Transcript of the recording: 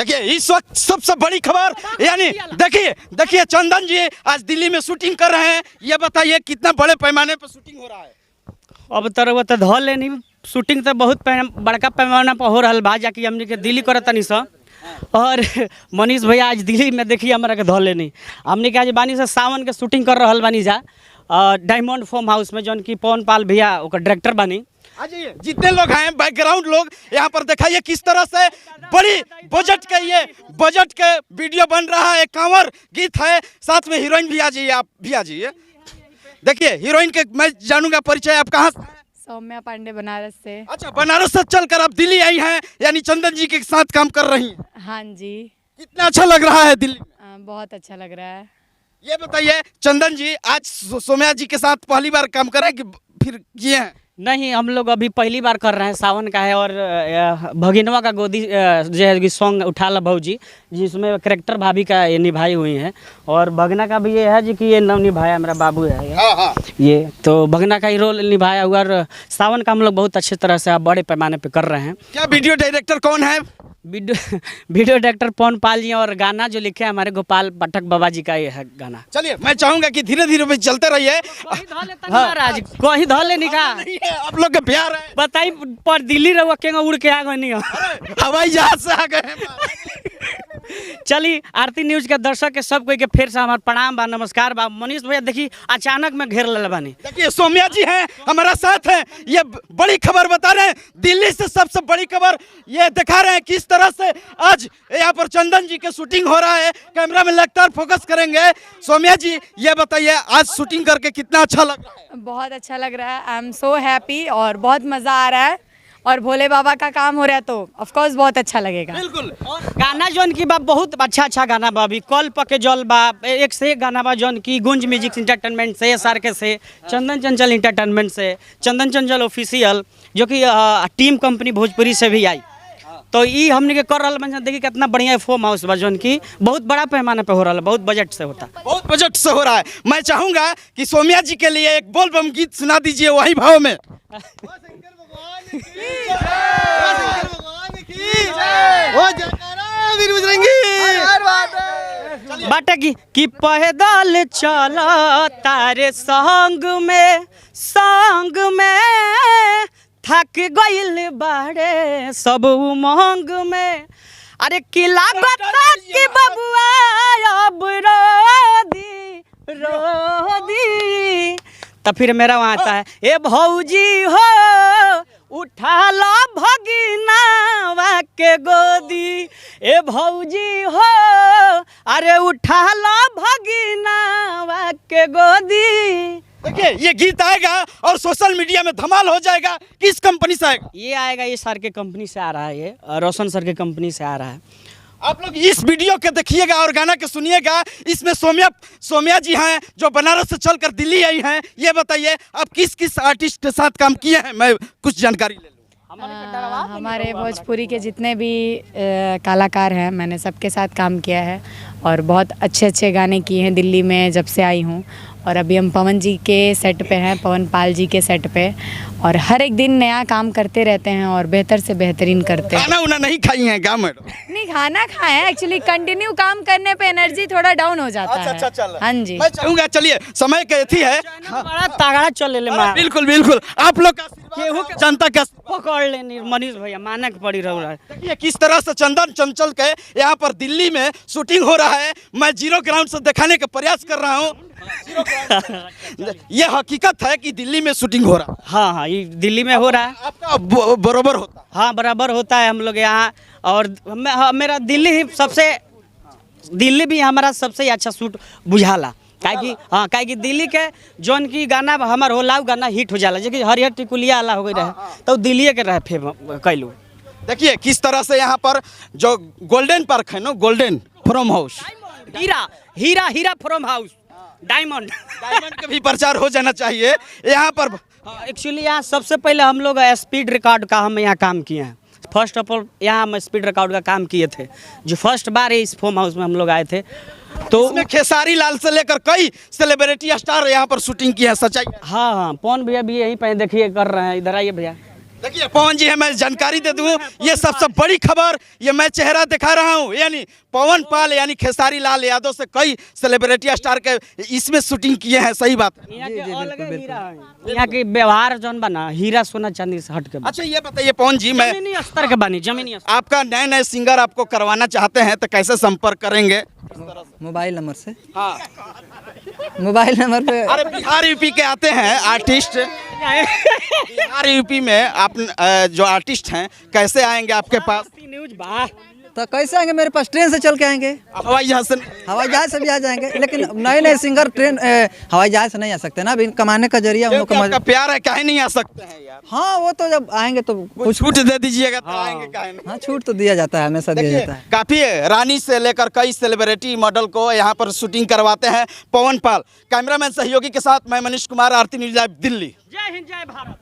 देखिए इस वक्त सबसे बड़ी खबर यानी देखिए चंदन जी आज दिल्ली में शूटिंग कर रहे हैं। ये बताइए कितना बड़े पैमाने पर शूटिंग हो रहा है? अब तरह तो धो लेनी शूटिंग तो बहुत बड़का पैमाना पर हो रहा बा, जाकि हमने के दिल्ली करत तनी सा। और मनीष भैया आज दिल्ली में देखिए हमारा के धो लेनी हमने के आज बानी से सावन के शूटिंग कर रहा बानी जा डायमंड फार्म हाउस में, जौन की पवन पाल भैया ओकर डायरेक्टर बानी। जितने लोग हैं बैकग्राउंड लोग यहाँ पर दिखाइए किस तरह से बड़ी बजट के वीडियो बन रहा है। कांवर गीत है, साथ में हीरोइन भी आ जाइए, आप भी आ जाइए। देखिए हीरोइन के मैं जानूंगा परिचय, आप कहाँ से? सौम्या पांडे, बनारस से। अच्छा, बनारस से चलकर आप दिल्ली आई हैं, यानी चंदन जी के साथ काम कर रही हैं। हाँ जी। कितना अच्छा लग रहा है दिल्ली में? बहुत अच्छा लग रहा है। ये बताइए चंदन जी आज सौम्या जी के साथ पहली बार काम कर रहे हैं कि फिर किए हैं? नहीं, हम लोग अभी पहली बार कर रहे हैं, सावन का है। और भगिनवा का गोदी जो है सॉन्ग उठा ला भौजी, जिसमें करेक्टर भाभी का ये निभाई हुई है। और भगना का भी ये है जी कि ये नव निभाया मेरा बाबू है। हाँ। ये तो भगना का ही रोल निभाया हुआ। और सावन का हम लोग बहुत अच्छे तरह से बड़े पैमाने पे कर रहे हैं। क्या वीडियो डायरेक्टर कौन है? वीडियो डायरेक्टर पवन पाल जी, और गाना जो लिखे हैं हमारे गोपाल पाठक बाबा जी का ये है गाना। चलिए मैं चाहूंगा कि धीरे धीरे भी चलते रहिए। महाराज कोई धो ले निका आप लोग के प्यार है, बताई पर दिल्ली रहुआ के उड़ के आ गए नहीं हवाई जहाज से आ गए। चलिए आरती न्यूज के दर्शक के सब कोई के फिर से हमार प्रणाम बा, नमस्कार बा। मनीष भैया देखिए अचानक में घेर ले बानी। देखिए सौम्या जी हैं हमारा साथ हैं, ये बड़ी खबर बता रहे हैं। दिल्ली से सबसे बड़ी खबर ये दिखा रहे हैं किस तरह से आज यहाँ पर चंदन जी के शूटिंग हो रहा है। कैमरा में लगातार फोकस करेंगे। सौम्या जी ये बताइए आज शूटिंग करके कितना अच्छा लग रहा है? बहुत अच्छा लग रहा है। आई एम सो हैप्पी और बहुत मज़ा आ रहा है। और भोले बाबा का काम हो रहा है तो ऑफ कोर्स बहुत अच्छा लगेगा। बिल्कुल। गाना जौन की बा बहुत अच्छा गाना बा, अभी कल पके जल बा, एक से एक गाना बा जौन की गुंज म्यूजिक एंटरटेनमेंट से, SR के से, चंदन चंचल एंटरटेनमेंट से, चंदन चंचल ऑफिशियल जो कि टीम कंपनी भोजपुरी से भी आई। तो ये हमने के कर रहा है। देखिए कितना बढ़िया फार्म हाउस बा जौन की बहुत बड़ा पैमाने पे हो रहा है, बहुत बजट से होता है, बहुत बजट से हो रहा है। मैं चाहूंगा कि सौम्या जी के लिए एक बोल बम गीत सुना दीजिए वही भाव में। बाटे की पैदल चला तारे संग में थक गइल बाड़े सब उमंग में। अरे किला बता के बबुआ अब रो दी। तो फिर मेरा वहाँ आता है, ए भौजी हो उठा लो भगिनावा के गोदी, ए भौजी हो अरे उठा लो भगिनावा के गोदी। देखिए ये गीत आएगा और सोशल मीडिया में धमाल हो जाएगा। किस कंपनी से आएगा? ये आएगा, ये सर के कंपनी से आ रहा है, ये रोशन सर के कंपनी से आ रहा है। आप लोग इस वीडियो के देखिएगा और गाना के सुनिएगा। इसमें सौम्या जी हैं जो बनारस से चलकर दिल्ली आई हैं। ये बताइए आप किस किस आर्टिस्ट के साथ काम किए हैं, मैं कुछ जानकारी ले लूँ। हमारे भोजपुरी के जितने भी कलाकार हैं मैंने सबके साथ काम किया है और बहुत अच्छे गाने किए हैं दिल्ली में जब से आई हूँ। और अभी हम पवन जी के सेट पे हैं, पवन पाल जी के सेट पे, और हर एक दिन नया काम करते रहते हैं और बेहतर से बेहतरीन करते हैं। खाना उना नहीं खाई हैं गाँव में? नहीं, खाना खाए हैं, एक्चुअली कंटिन्यू काम करने पे एनर्जी थोड़ा डाउन हो जाता है। अच्छा। हाँ जी। मैं चाहूँगा चलिए समय कहती है बड़ा तगड़ा चल ले। बिल्कुल आप लोग जनता का पकड़ लेनी मनीष भैया माने के पड़ी रहा है। देखिए किस तरह से चंदन चंचल के यहाँ पर दिल्ली में शूटिंग हो रहा है। मैं जीरो ग्राउंड से दिखाने का प्रयास कर रहा हूँ। ये हकीकत है कि दिल्ली में शूटिंग हो रहा है। हाँ, ये दिल्ली में हो रहा है। आपका बराबर होता है? हाँ, बराबर होता है हम लोग यहाँ। और मेरा दिल्ली भी हमारा सबसे अच्छा शूट बुझाला। काहे कि दिल्ली के जौन की गाना हमार होला गाना हिट हो जाला, जैसे हरिहर टिकुलिया वाला हो गई रहे तो दिल्ली के रहे फेमस कैलू। देखिए किस तरह से यहाँ पर जो गोल्डन पार्क है ना, गोल्डन फार्म हाउस, हीरा फार्म हाउस, डायमंड का भी प्रचार हो जाना चाहिए यहाँ पर। एक्चुअली यहाँ सबसे पहले हम लोग स्पीड रिकॉर्ड का हम यहाँ काम किए हैं। फर्स्ट ऑफ ऑल यहाँ हम स्पीड रिकॉर्ड का काम किए थे, जो फर्स्ट बार इस फार्म हाउस में हम लोग आए थे। तो उसमें खेसारी लाल से लेकर कई सेलिब्रिटी स्टार यहाँ पर शूटिंग की है, सच्चाई? हाँ, पवन भैया भी यहीं पे देखिए कर रहे हैं। इधर आइए भैया। देखिए पवन जी है, मैं जानकारी दे दूं, ये सबसे बड़ी खबर, ये मैं चेहरा दिखा रहा हूं, यानी पवन पाल यानी खेसारी लाल यादव से कई सेलिब्रिटी स्टार के इसमें शूटिंग किए हैं, सही बात है। यहाँ के अलग हीरा है। यहाँ के व्यवहार जौन बना हीरा सोना चांदी से हट के बा। अच्छा ये बताइए पवन जी, मैं जमीनी स्तर के बनी, जमीनी स्तर। आपका नए नए सिंगर आपको करवाना चाहते हैं तो कैसे संपर्क करेंगे? मोबाइल नंबर से, हाँ, मोबाइल नंबर पे। अरे बिहार यूपी के आते हैं आर्टिस्ट, बिहार यूपी में आप जो आर्टिस्ट हैं कैसे आएंगे आपके पास? न्यूज बा। तो कैसे आएंगे? मेरे पास ट्रेन से चल के आएंगे, हवाई जहाज से? हवाई जहाज से भी आ जाएंगे, लेकिन नए नए सिंगर ट्रेन हवाई जहाज से नहीं आ सकते ना, अभी कमाने का जरिया उन लोग क्योंकि का आपका प्यार है, काहे नहीं आ सकते हैं यार? हाँ, वो तो जब आएंगे तो कुछ छूट दे दीजिएगा तो आएंगे, काहे नहीं? हाँ, छूट तो दिया जाता है, हमेशा दिया जाता है। काफी रानी से लेकर कई सेलिब्रिटी मॉडल को यहाँ पर शूटिंग करवाते हैं पवन पाल। कैमरामैन सहयोगी के साथ मैं मनीष कुमार, आरती न्यूज़ लाइव, दिल्ली। जय हिंद, जय भारत।